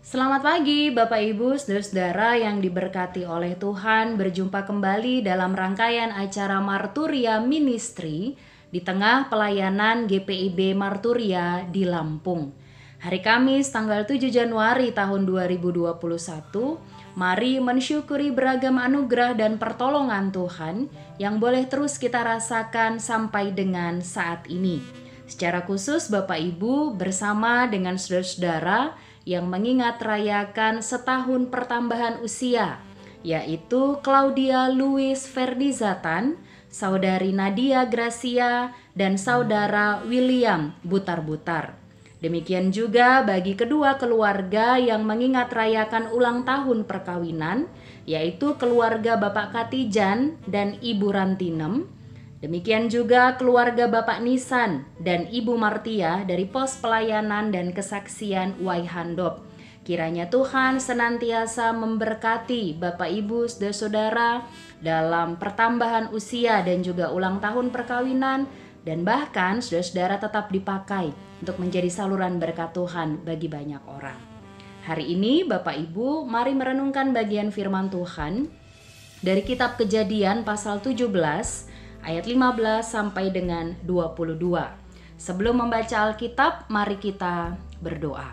Selamat pagi Bapak Ibu Saudara-saudara yang diberkati oleh Tuhan. Berjumpa kembali dalam rangkaian acara Marturia Ministry di tengah pelayanan GPIB Marturia di Lampung. Hari Kamis tanggal 7 Januari tahun 2021, mari mensyukuri beragam anugerah dan pertolongan Tuhan yang boleh terus kita rasakan sampai dengan saat ini. Secara khusus Bapak Ibu bersama dengan saudara-saudara yang mengingat rayakan setahun pertambahan usia, yaitu Claudia Louis Ferdizatan, Saudari Nadia Gracia, dan Saudara William Butar-Butar. Demikian juga bagi kedua keluarga yang mengingat rayakan ulang tahun perkawinan, yaitu keluarga Bapak Katijan dan Ibu Rantinem. Demikian juga keluarga Bapak Nisan dan Ibu Martia dari Pos Pelayanan dan Kesaksian Waihandop. Kiranya Tuhan senantiasa memberkati Bapak Ibu saudara-saudara dalam pertambahan usia dan juga ulang tahun perkawinan, dan bahkan saudara-saudara tetap dipakai untuk menjadi saluran berkat Tuhan bagi banyak orang. Hari ini Bapak Ibu, mari merenungkan bagian firman Tuhan dari kitab Kejadian pasal 17 ayat 15 sampai dengan 22. Sebelum membaca Alkitab, mari kita berdoa.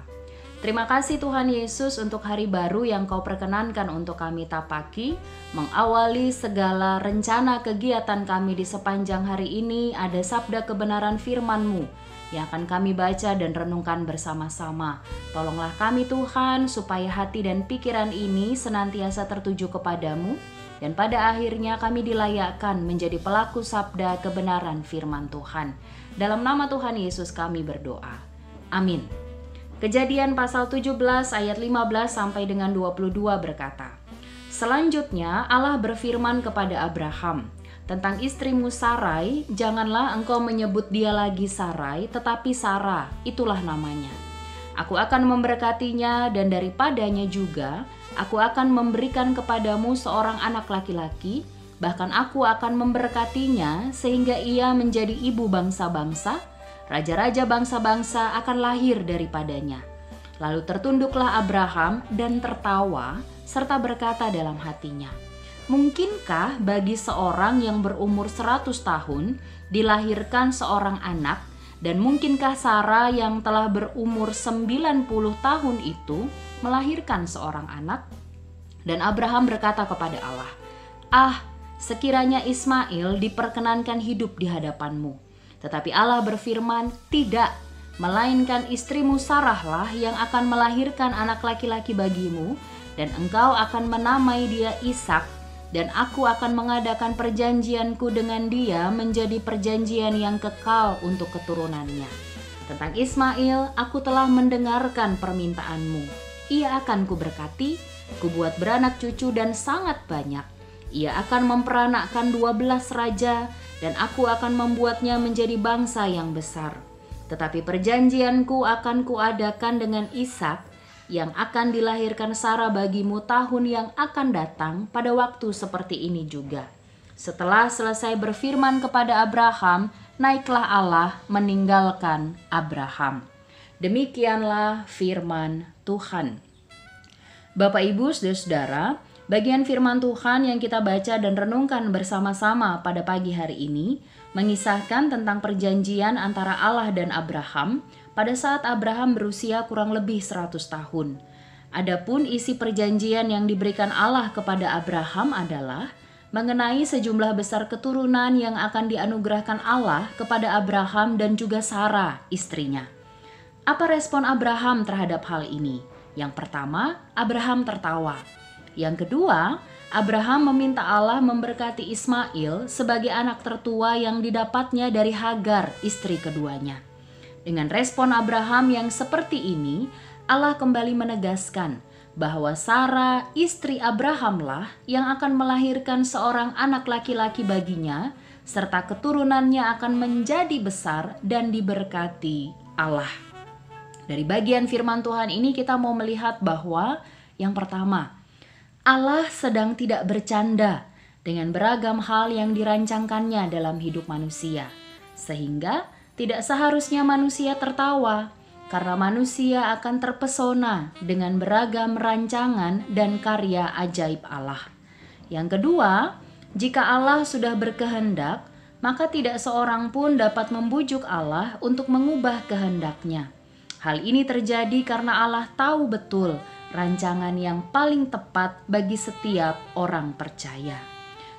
Terima kasih Tuhan Yesus untuk hari baru yang Kau perkenankan untuk kami tapaki. Mengawali segala rencana kegiatan kami di sepanjang hari ini, ada sabda kebenaran firman-Mu yang akan kami baca dan renungkan bersama-sama. Tolonglah kami Tuhan, supaya hati dan pikiran ini senantiasa tertuju kepadamu, dan pada akhirnya kami dilayakkan menjadi pelaku sabda kebenaran firman Tuhan. Dalam nama Tuhan Yesus kami berdoa. Amin. Kejadian pasal 17 ayat 15 sampai dengan 22 berkata, selanjutnya Allah berfirman kepada Abraham, tentang istrimu Sarai, janganlah engkau menyebut dia lagi Sarai, tetapi Sarah, itulah namanya. Aku akan memberkatinya, dan daripadanya juga aku akan memberikan kepadamu seorang anak laki-laki, bahkan aku akan memberkatinya sehingga ia menjadi ibu bangsa-bangsa, raja-raja bangsa-bangsa akan lahir daripadanya. Lalu tertunduklah Abraham dan tertawa serta berkata dalam hatinya, mungkinkah bagi seorang yang berumur 100 tahun dilahirkan seorang anak, dan mungkinkah Sarah yang telah berumur 90 tahun itu melahirkan seorang anak? Dan Abraham berkata kepada Allah, sekiranya Ismail diperkenankan hidup di hadapanmu. Tetapi Allah berfirman, tidak, melainkan istrimu Sarahlah yang akan melahirkan anak laki-laki bagimu, dan engkau akan menamai dia Ishak, dan aku akan mengadakan perjanjianku dengan dia menjadi perjanjian yang kekal untuk keturunannya. Tentang Ismail, aku telah mendengarkan permintaanmu. Ia akan kuberkati, kubuat beranak cucu dan sangat banyak. Ia akan memperanakkan 12 raja, dan aku akan membuatnya menjadi bangsa yang besar. Tetapi perjanjianku akan kuadakan dengan Ishak, yang akan dilahirkan Sarah bagimu tahun yang akan datang pada waktu seperti ini juga. Setelah selesai berfirman kepada Abraham, naiklah Allah meninggalkan Abraham. Demikianlah firman Tuhan. Bapak Ibu saudara-saudara, bagian firman Tuhan yang kita baca dan renungkan bersama-sama pada pagi hari ini mengisahkan tentang perjanjian antara Allah dan Abraham pada saat Abraham berusia kurang lebih 100 tahun. Adapun isi perjanjian yang diberikan Allah kepada Abraham adalah mengenai sejumlah besar keturunan yang akan dianugerahkan Allah kepada Abraham dan juga Sarah, istrinya. Apa respon Abraham terhadap hal ini? Yang pertama, Abraham tertawa. Yang kedua, Abraham meminta Allah memberkati Ismail sebagai anak tertua yang didapatnya dari Hagar, istri keduanya. Dengan respon Abraham yang seperti ini, Allah kembali menegaskan bahwa Sarah, istri Abrahamlah yang akan melahirkan seorang anak laki-laki baginya, serta keturunannya akan menjadi besar dan diberkati Allah. Dari bagian firman Tuhan ini kita mau melihat bahwa yang pertama, Allah sedang tidak bercanda dengan beragam hal yang dirancangkannya dalam hidup manusia, sehingga tidak seharusnya manusia tertawa karena manusia akan terpesona dengan beragam rancangan dan karya ajaib Allah. Yang kedua, jika Allah sudah berkehendak, maka tidak seorang pun dapat membujuk Allah untuk mengubah kehendaknya. Hal ini terjadi karena Allah tahu betul rancangan yang paling tepat bagi setiap orang percaya.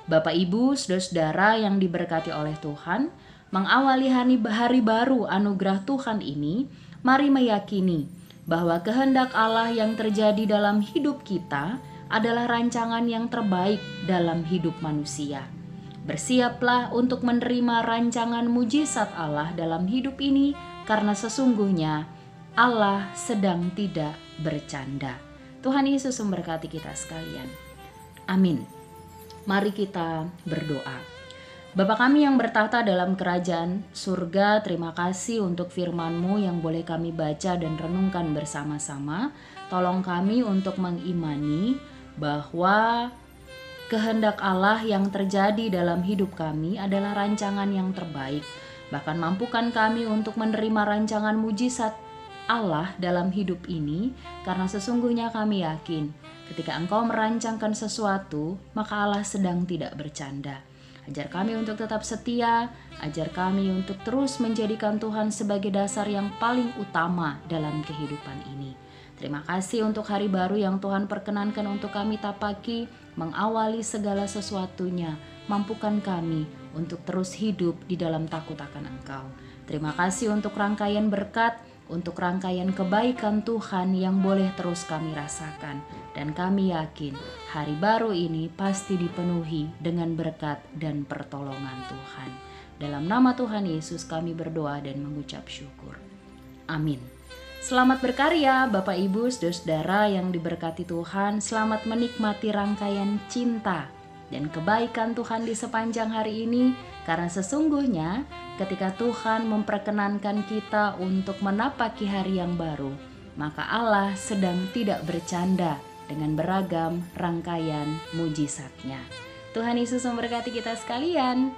Bapak, Ibu, saudara-saudara yang diberkati oleh Tuhan, mengawali hari baru anugerah Tuhan ini, mari meyakini bahwa kehendak Allah yang terjadi dalam hidup kita adalah rancangan yang terbaik dalam hidup manusia. Bersiaplah untuk menerima rancangan mujizat Allah dalam hidup ini, karena sesungguhnya Allah sedang tidak bercanda. Tuhan Yesus memberkati kita sekalian. Amin. Mari kita berdoa. Bapa kami yang bertahta dalam kerajaan surga, terima kasih untuk firman-Mu yang boleh kami baca dan renungkan bersama-sama. Tolong kami untuk mengimani bahwa kehendak Allah yang terjadi dalam hidup kami adalah rancangan yang terbaik. Bahkan mampukan kami untuk menerima rancangan mujizat Allah dalam hidup ini, karena sesungguhnya kami yakin ketika Engkau merancangkan sesuatu, maka Allah sedang tidak bercanda. Ajar kami untuk tetap setia, ajar kami untuk terus menjadikan Tuhan sebagai dasar yang paling utama dalam kehidupan ini. Terima kasih untuk hari baru yang Tuhan perkenankan untuk kami tapaki, mengawali segala sesuatunya. Mampukan kami untuk terus hidup di dalam takut akan Engkau. Terima kasih untuk rangkaian berkat, untuk rangkaian kebaikan Tuhan yang boleh terus kami rasakan. Dan kami yakin hari baru ini pasti dipenuhi dengan berkat dan pertolongan Tuhan. Dalam nama Tuhan Yesus kami berdoa dan mengucap syukur. Amin. Selamat berkarya Bapak, Ibu, saudara-saudara yang diberkati Tuhan. Selamat menikmati rangkaian cinta dan kebaikan Tuhan di sepanjang hari ini, karena sesungguhnya ketika Tuhan memperkenankan kita untuk menapaki hari yang baru, maka Allah sedang tidak bercanda dengan beragam rangkaian mujizatnya. Tuhan Yesus memberkati kita sekalian.